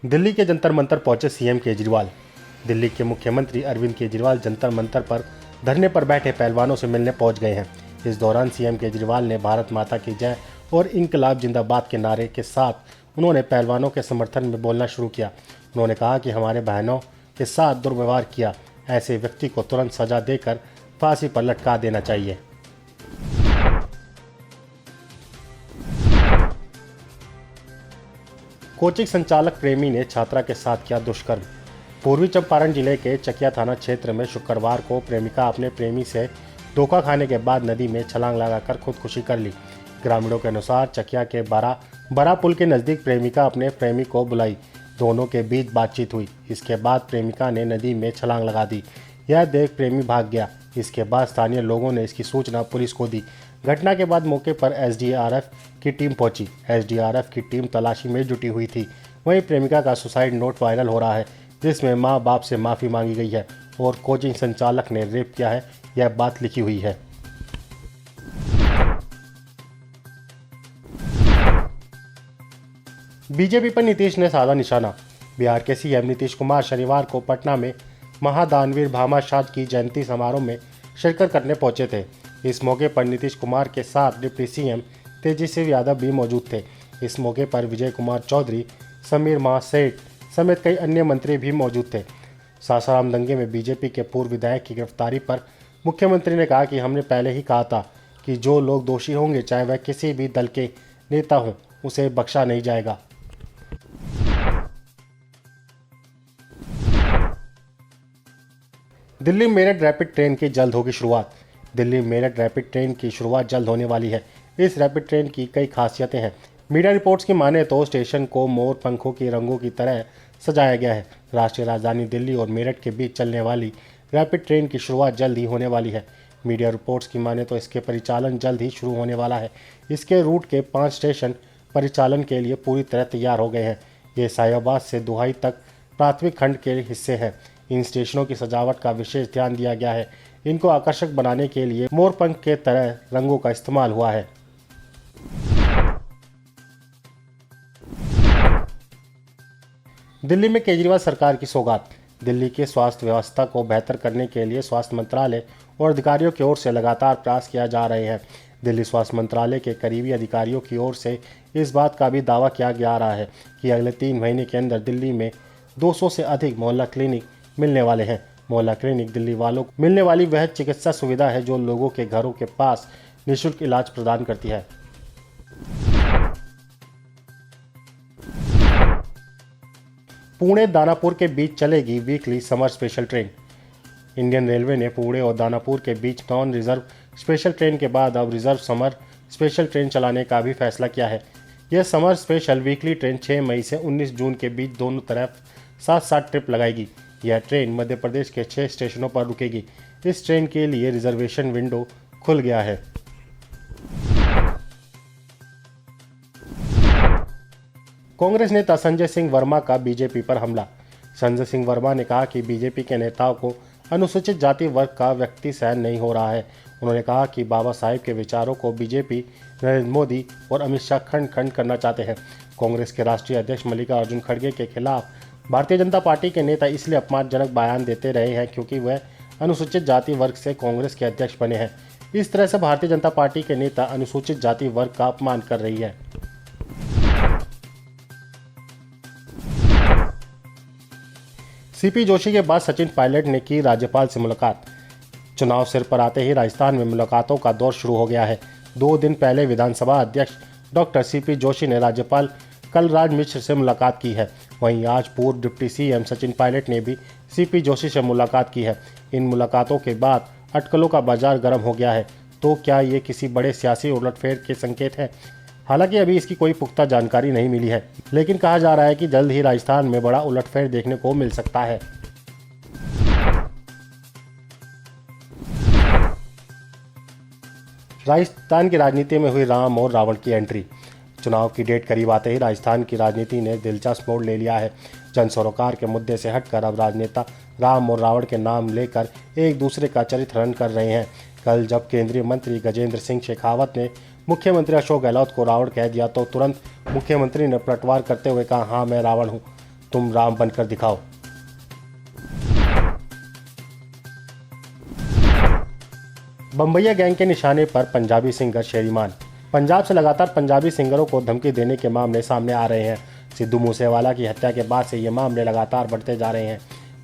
दिल्ली के जंतर मंतर पहुंचे सीएम केजरीवाल। दिल्ली के मुख्यमंत्री अरविंद केजरीवाल जंतर मंतर पर धरने पर बैठे पहलवानों से मिलने पहुंच गए हैं। इस दौरान सीएम केजरीवाल ने भारत माता की जय और इंकलाब जिंदाबाद के नारे के साथ उन्होंने पहलवानों के समर्थन में बोलना शुरू किया। उन्होंने कहा कि हमारे बहनों के साथ दुर्व्यवहार किया, ऐसे व्यक्ति को तुरंत सजा देकर फांसी पर लटका देना चाहिए। कोचिंग संचालक प्रेमी ने छात्रा के साथ किया दुष्कर्म। पूर्वी चंपारण जिले के चकिया थाना क्षेत्र में शुक्रवार को प्रेमिका अपने प्रेमी से धोखा खाने के बाद नदी में छलांग लगाकर खुदकुशी कर ली। ग्रामीणों के अनुसार चकिया के बड़ा पुल के नज़दीक प्रेमिका अपने प्रेमी को बुलाई। दोनों के बीच बातचीत हुई। इसके बाद प्रेमिका ने नदी में छलांग लगा दी। यह देख प्रेमी भाग गया। इसके बाद स्थानीय लोगों ने इसकी सूचना पुलिस को दी। घटना के बाद मौके पर एसडीआरएफ की टीम पहुंची। एसडीआरएफ की टीम तलाशी में जुटी हुई थी। वहीं प्रेमिका का सुसाइड नोट वायरल हो रहा है, जिसमें मां बाप से माफ़ी मांगी गई है और कोचिंग संचालक ने रेप किया है, यह बात लिखी हुई है। बीजेपी पर नीतीश ने साधा निशाना। बिहार के सीएम नीतीश कुमार शनिवार को पटना में महादानवीर भामाशाह की जयंती समारोह में शिरकत करने पहुंचे थे। इस मौके पर नीतीश कुमार के साथ डिप्टी सीएम तेजस्वी यादव भी मौजूद थे। इस मौके पर विजय कुमार चौधरी, समीर महासेठ समेत कई अन्य मंत्री भी मौजूद थे। सासाराम दंगे में बीजेपी के पूर्व विधायक की गिरफ्तारी पर मुख्यमंत्री ने कहा कि हमने पहले ही कहा था कि जो लोग दोषी होंगे, चाहे वह किसी भी दल के नेता हों, उसे बख्शा नहीं जाएगा। दिल्ली मेरठ रैपिड ट्रेन की जल्द होगी शुरुआत। दिल्ली मेरठ रैपिड ट्रेन की शुरुआत जल्द होने वाली है। इस रैपिड ट्रेन की कई खासियतें हैं। मीडिया रिपोर्ट्स की माने तो स्टेशन को मोर पंखों के रंगों की तरह सजाया गया है। राष्ट्रीय राजधानी दिल्ली और मेरठ के बीच चलने वाली रैपिड ट्रेन की शुरुआत जल्द ही होने वाली है। मीडिया रिपोर्ट्स की माने तो इसके परिचालन जल्द ही शुरू होने वाला है। इसके रूट के 5 स्टेशन परिचालन के लिए पूरी तरह तैयार हो गए हैं। ये साहिबाबाद से दुहाई तक प्राथमिक खंड के हिस्से हैं। इन स्टेशनों की सजावट का विशेष ध्यान दिया गया है। इनको आकर्षक बनाने के लिए मोरपंख के तरह रंगों का इस्तेमाल हुआ है। दिल्ली में केजरीवाल सरकार की सौगात। दिल्ली की स्वास्थ्य व्यवस्था को बेहतर करने के लिए स्वास्थ्य मंत्रालय और अधिकारियों की ओर से लगातार प्रयास किया जा रहे हैं। दिल्ली स्वास्थ्य मंत्रालय के करीबी अधिकारियों की ओर से इस बात का भी दावा किया जा रहा है कि अगले 3 महीने के अंदर दिल्ली में 200 से अधिक मोहल्ला क्लिनिक मिलने वाले हैं। मोहल्ला क्लिनिक दिल्ली वालों को मिलने वाली वह चिकित्सा सुविधा है जो लोगों के घरों के पास निःशुल्क इलाज प्रदान करती है। पुणे दानापुर के बीच चलेगी weekly summer special train. Indian railway ने पुणे और दानापुर के बीच नॉन रिजर्व स्पेशल ट्रेन के बाद अब रिजर्व समर स्पेशल ट्रेन चलाने का भी फैसला किया है। यह समर स्पेशल वीकली ट्रेन 6 मई से 19 जून के बीच दोनों तरफ 7-7 ट्रिप लगाएगी। यह ट्रेन मध्य प्रदेश के 6 स्टेशनों पर रुकेगी। इस ट्रेन के लिए रिजर्वेशन विंडो खुल गया है। कांग्रेस नेता संजय सिंह वर्मा का बीजेपी पर हमला। संजय सिंह वर्मा ने कहा कि बीजेपी के नेताओं को अनुसूचित जाति वर्ग का व्यक्ति सहन नहीं हो रहा है। उन्होंने कहा कि बाबा साहेब के विचारों को बीजेपी, नरेंद्र मोदी और अमित शाह खंड खंड करना चाहते हैं। कांग्रेस के राष्ट्रीय अध्यक्ष मल्लिकार्जुन खड़गे के खिलाफ भारतीय जनता पार्टी के नेता इसलिए अपमानजनक बयान देते रहे हैं क्योंकि वह अनुसूचित जाति वर्ग से कांग्रेस के अध्यक्ष बने हैं। इस तरह से भारतीय जनता पार्टी के नेता अनुसूचित जाति वर्ग का अपमान कर रही है। सीपी जोशी के बाद सचिन पायलट ने की राज्यपाल से मुलाकात। चुनाव सिर पर आते ही राजस्थान में मुलाकातों का दौर शुरू हो गया है। 2 दिन पहले विधानसभा अध्यक्ष डॉक्टर सीपी जोशी ने राज्यपाल कलराज मिश्र से मुलाकात की है। वहीं आज पूर्व डिप्टी सीएम सचिन पायलट ने भी सीपी जोशी से मुलाकात की है। इन मुलाकातों के बाद अटकलों का बाजार गर्म हो गया है। तो क्या ये किसी बड़े सियासी उलटफेर के संकेत हैं? हालांकि अभी इसकी कोई पुख्ता जानकारी नहीं मिली है, लेकिन कहा जा रहा है कि जल्द ही राजस्थान में बड़ा उलटफेर देखने को मिल सकता है। राजस्थान की राजनीति में हुई राम और रावण की एंट्री। चुनाव की डेट करीब आते ही राजस्थान की राजनीति ने दिलचस्प मोड़ ले लिया है। जन सरोकार के मुद्दे से हटकर अब राजनेता राम और रावण के नाम लेकर एक दूसरे का चरित्रहरण कर रहे हैं। कल जब केंद्रीय मंत्री गजेंद्र सिंह शेखावत ने मुख्यमंत्री अशोक गहलोत को रावण कह दिया तो तुरंत मुख्यमंत्री ने पलटवार करते हुए कहा, हाँ मैं रावण हूँ। तुम राम बनकर दिखाओ। बम्बैया गैंग के निशाने पर पंजाबी सिंगर शेरीमान। पंजाब से लगातार पंजाबी सिंगरों को धमकी देने के मामले सामने आ रहे हैं। सिद्धू मूसेवाला की हत्या के बाद से ये मामले लगातार बढ़ते जा रहे हैं।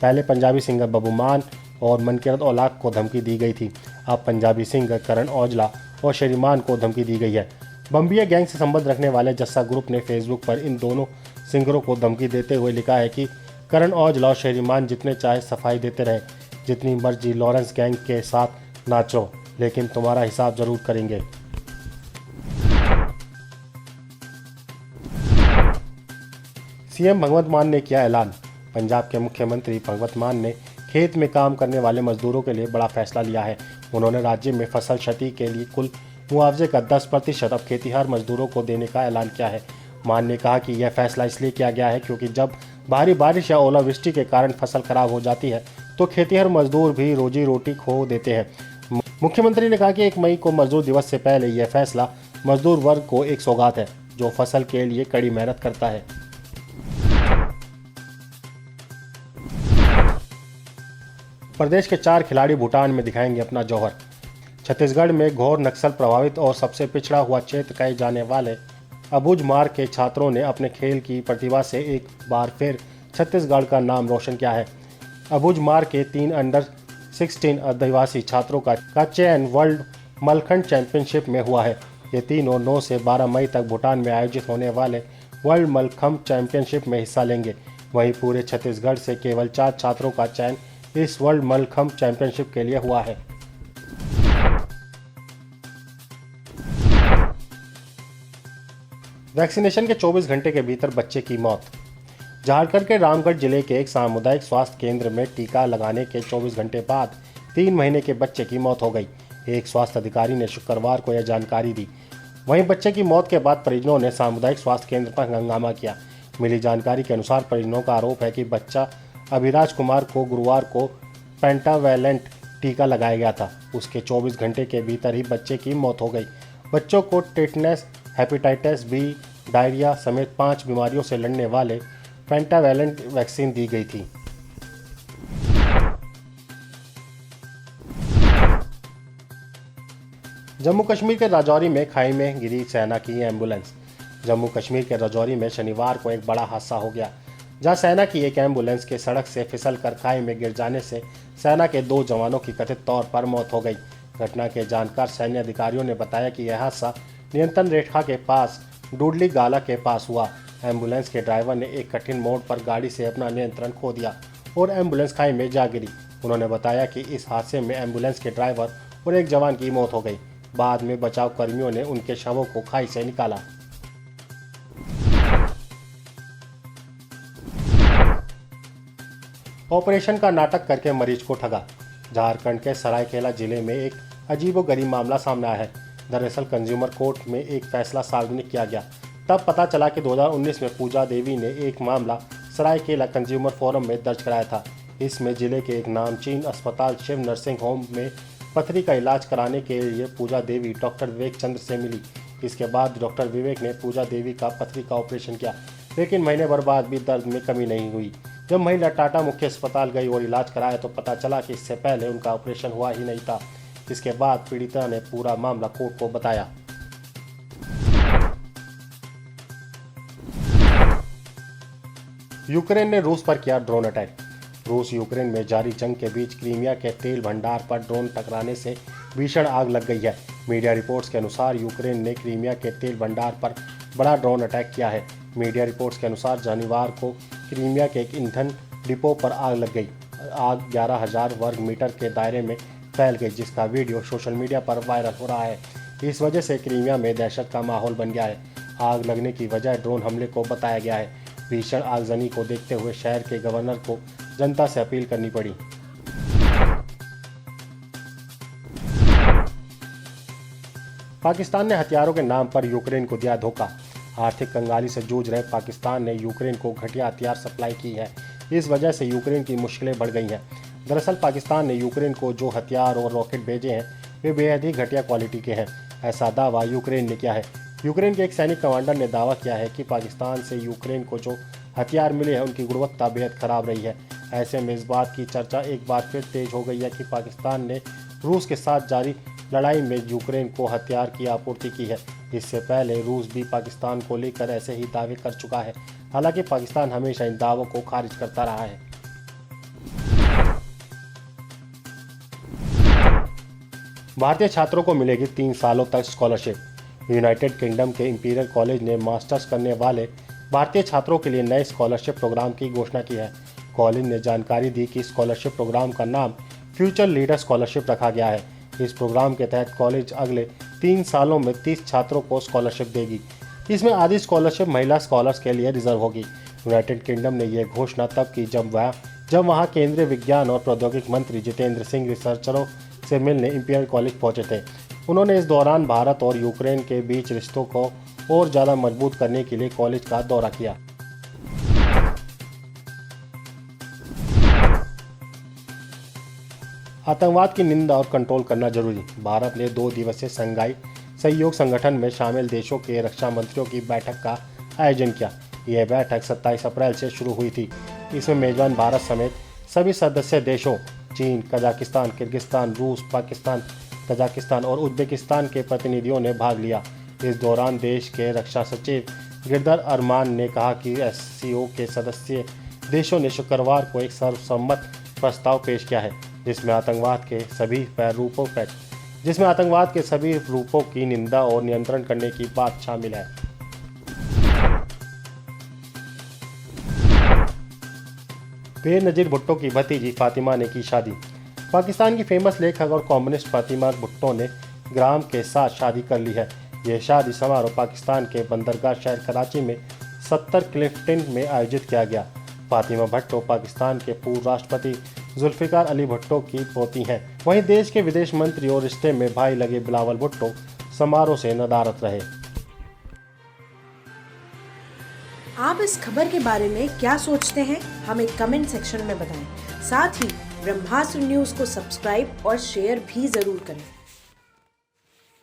पहले पंजाबी सिंगर बब्बू मान और मनकीरत औलाक को धमकी दी गई थी। अब पंजाबी सिंगर करण औजला और शेरीमान को धमकी दी गई है। बम्बैया गैंग से संबंध रखने वाले जस्सा ग्रुप ने फेसबुक पर इन दोनों सिंगरों को धमकी देते हुए लिखा है कि करण औजला और शेरीमान जितने चाहे सफाई देते रहे, जितनी मर्जी लॉरेंस गैंग के साथ नाचो, लेकिन तुम्हारा हिसाब जरूर करेंगे। सीएम भगवंत मान ने किया ऐलान। पंजाब के मुख्यमंत्री भगवंत मान ने खेत में काम करने वाले मजदूरों के लिए बड़ा फैसला लिया है। उन्होंने राज्य में फसल क्षति के लिए कुल मुआवजे का 10% अब खेतीहर मजदूरों को देने का ऐलान किया है। मान ने कहा कि यह फैसला इसलिए किया गया है क्योंकि जब भारी बारिश या ओलावृष्टि के कारण फसल खराब हो जाती है तो खेतीहर मजदूर भी रोजी रोटी खो देते हैं। मुख्यमंत्री ने कहा कि 1 मई को मजदूर दिवस से पहले यह फैसला मजदूर वर्ग को एक सौगात है जो फसल के लिए कड़ी मेहनत करता है। प्रदेश के 4 खिलाड़ी भूटान में दिखाएंगे अपना जौहर। छत्तीसगढ़ में घोर नक्सल प्रभावित और सबसे पिछड़ा हुआ क्षेत्र कहे जाने वाले अबूझमाड़ के छात्रों ने अपने खेल की प्रतिभा से एक बार फिर छत्तीसगढ़ का नाम रोशन किया है। अबूझमाड़ के 3 अंडर-16 आदिवासी छात्रों का चयन वर्ल्ड मल्लखंड चैंपियनशिप में हुआ है। ये तीनों 9 से 12 मई तक भूटान में आयोजित होने वाले वर्ल्ड मल्लखंब चैंपियनशिप में हिस्सा लेंगे। वहीं पूरे छत्तीसगढ़ से केवल 4 छात्रों का चयन इस वर्ल्ड मल्लखंब चैंपियनशिप के लिए हुआ है। वैक्सीनेशन के 24 घंटे के भीतर बच्चे की मौत। झारखंड के रामगढ़ जिले के एक सामुदायिक स्वास्थ्य केंद्र में टीका लगाने के 24 घंटे बाद 3 महीने के बच्चे की मौत हो गई। एक स्वास्थ्य अधिकारी ने शुक्रवार को यह जानकारी दी। वहीं बच्चे की मौत के बाद परिजनों ने सामुदायिक स्वास्थ्य केंद्र पर हंगामा किया। मिली जानकारी के अनुसार परिजनों का आरोप है कि बच्चा अभिराज कुमार को गुरुवार को पेंटावैलेंट टीका लगाया गया था। उसके 24 घंटे के भीतर ही बच्चे की मौत हो गई। बच्चों को टेटनस, हेपेटाइटिस बी, डायरिया समेत 5 बीमारियों से लड़ने वाले पेंटावैलेंट वैक्सीन दी गई थी। जम्मू कश्मीर के राजौरी में खाई में गिरी सेना की एम्बुलेंस। जम्मू कश्मीर के राजौरी में शनिवार को एक बड़ा हादसा हो गया, जहां सेना की एक एम्बुलेंस के सड़क से फिसलकर खाई में गिर जाने से सेना के 2 जवानों की कथित तौर पर मौत हो गई। घटना के जानकार सैन्य अधिकारियों ने बताया कि यह हादसा नियंत्रण रेखा के पास डूडली गाला के पास हुआ। एम्बुलेंस के ड्राइवर ने एक कठिन मोड़ पर गाड़ी से अपना नियंत्रण खो दिया और एम्बुलेंस खाई में जा गिरी। उन्होंने बताया कि इस हादसे में एम्बुलेंस के ड्राइवर और एक जवान की मौत हो गई। बाद में बचाव कर्मियों ने उनके शवों को खाई से निकाला। ऑपरेशन का नाटक करके मरीज को ठगा। झारखंड के सरायकेला जिले में एक अजीबोगरीब मामला सामने आया है। दरअसल कंज्यूमर कोर्ट में एक फैसला सार्वजनिक किया गया। तब पता चला कि 2019 में पूजा देवी ने एक मामला सरायकेला कंज्यूमर फोरम में दर्ज कराया था। इसमें जिले के एक नामचीन अस्पताल शिव नर्सिंग होम में पथरी का इलाज कराने के लिए पूजा देवी डॉक्टर विवेक चंद्र से मिली। इसके बाद डॉक्टर विवेक ने पूजा देवी का पथरी का ऑपरेशन किया, लेकिन महीने भर बाद भी दर्द में कमी नहीं हुई। जब महिला टाटा मुख्य अस्पताल गई और इलाज कराया तो पता चला कि इससे पहले उनका ऑपरेशन हुआ ही नहीं था। इसके बाद पीड़िता ने पूरा मामला कोर्ट को बताया। यूक्रेन ने रूस पर किया ड्रोन अटैक। रूस यूक्रेन में जारी जंग के बीच क्रीमिया के तेल भंडार पर ड्रोन टकराने से भीषण आग लग गई है। मीडिया रिपोर्ट्स के अनुसार यूक्रेन ने क्रीमिया के तेल भंडार पर बड़ा ड्रोन अटैक किया है। मीडिया रिपोर्ट्स के अनुसार शनिवार को क्रीमिया के एक ईंधन डिपो पर आग लग गई। आग 11,000 वर्ग मीटर के दायरे में फैल गई, जिसका वीडियो सोशल मीडिया पर वायरल हो रहा है। इस वजह से क्रीमिया में दहशत का माहौल बन गया है। आग लगने की वजह ड्रोन हमले को बताया गया है। भीषण आगजनी को देखते हुए शहर के गवर्नर को जनता से अपील करनी पड़ी। पाकिस्तान ने हथियारों के नाम पर यूक्रेन को दिया धोखा। आर्थिक कंगाली से जूझ रहे पाकिस्तान ने यूक्रेन को घटिया हथियार सप्लाई की है। इस वजह से यूक्रेन की मुश्किलें बढ़ गई हैं। दरअसल पाकिस्तान ने यूक्रेन को जो हथियार और रॉकेट भेजे हैं वे बेहद ही घटिया क्वालिटी के हैं, ऐसा दावा यूक्रेन ने किया है। यूक्रेन के एक सैनिक कमांडर ने दावा किया है कि पाकिस्तान से यूक्रेन को जो हथियार मिले हैं उनकी गुणवत्ता बेहद खराब रही है। ऐसे में इस बात की चर्चा एक बार फिर तेज हो गई है कि पाकिस्तान ने रूस के साथ जारी लड़ाई में यूक्रेन को हथियार की आपूर्ति की है। इससे पहले रूस भी पाकिस्तान को लेकर ऐसे ही दावे कर चुका है। हालांकि पाकिस्तान हमेशा इन दावों को खारिज करता रहा है। भारतीय छात्रों को मिलेगी 3 सालों तक स्कॉलरशिप। यूनाइटेड किंगडम के इंपीरियल कॉलेज ने मास्टर्स करने वाले भारतीय छात्रों के लिए नए स्कॉलरशिप प्रोग्राम की घोषणा की है। कॉलेज ने जानकारी दी कि स्कॉलरशिप प्रोग्राम का नाम फ्यूचर लीडर स्कॉलरशिप रखा गया है। इस प्रोग्राम के तहत कॉलेज अगले 3 सालों में 30 छात्रों को स्कॉलरशिप देगी। इसमें आधी स्कॉलरशिप महिला स्कॉलर्स के लिए रिजर्व होगी। यूनाइटेड किंगडम ने यह घोषणा तब की जब वहां केंद्रीय विज्ञान और प्रौद्योगिकी मंत्री जितेंद्र सिंह रिसर्चरों से मिलने इंपीरियल कॉलेज पहुंचे थे। उन्होंने इस दौरान भारत और यूक्रेन के बीच रिश्तों को और ज़्यादा मजबूत करने के लिए कॉलेज का दौरा किया। आतंकवाद की निंदा और कंट्रोल करना जरूरी। भारत ने 2 दिवसीय शंघाई सहयोग संगठन में शामिल देशों के रक्षा मंत्रियों की बैठक का आयोजन किया। यह बैठक 27 अप्रैल से शुरू हुई थी। इसमें मेजबान भारत समेत सभी सदस्य देशों चीन, कजाकिस्तान, किर्गिस्तान, रूस, पाकिस्तान, तजाकिस्तान और उज्बेकिस्तान के प्रतिनिधियों ने भाग लिया। इस दौरान देश के रक्षा सचिव गिरधर अरमान ने कहा कि एससीओ के सदस्य देशों ने शुक्रवार को एक सर्वसम्मत प्रस्ताव पेश किया है जिसमें आतंकवाद के सभी रूपों की निंदा और नियंत्रण करने की बात शामिल है। बेनजीर भुट्टो की भतीजी फातिमा ने की शादी। पाकिस्तान की फेमस लेखक और कॉम्युनिस्ट फातिमा भुट्टो ने ग्राम के साथ शादी कर ली है। यह शादी समारोह पाकिस्तान के बंदरगाह शहर कराची में 70 क्लिफ्टन में आयोजित किया गया। फातिमा भुट्टो पाकिस्तान के पूर्व राष्ट्रपति जुल्फिकार अली भुट्टो की पोती हैं। वहीं देश के विदेश मंत्री और रिश्ते में भाई लगे बिलावल भुट्टो समारोह से नदारद रहे। आप इस खबर के बारे में क्या सोचते हैं, हमें कमेंट सेक्शन में बताएं। साथ ही ब्रह्मास्त्र न्यूज को सब्सक्राइब और शेयर भी जरूर करें।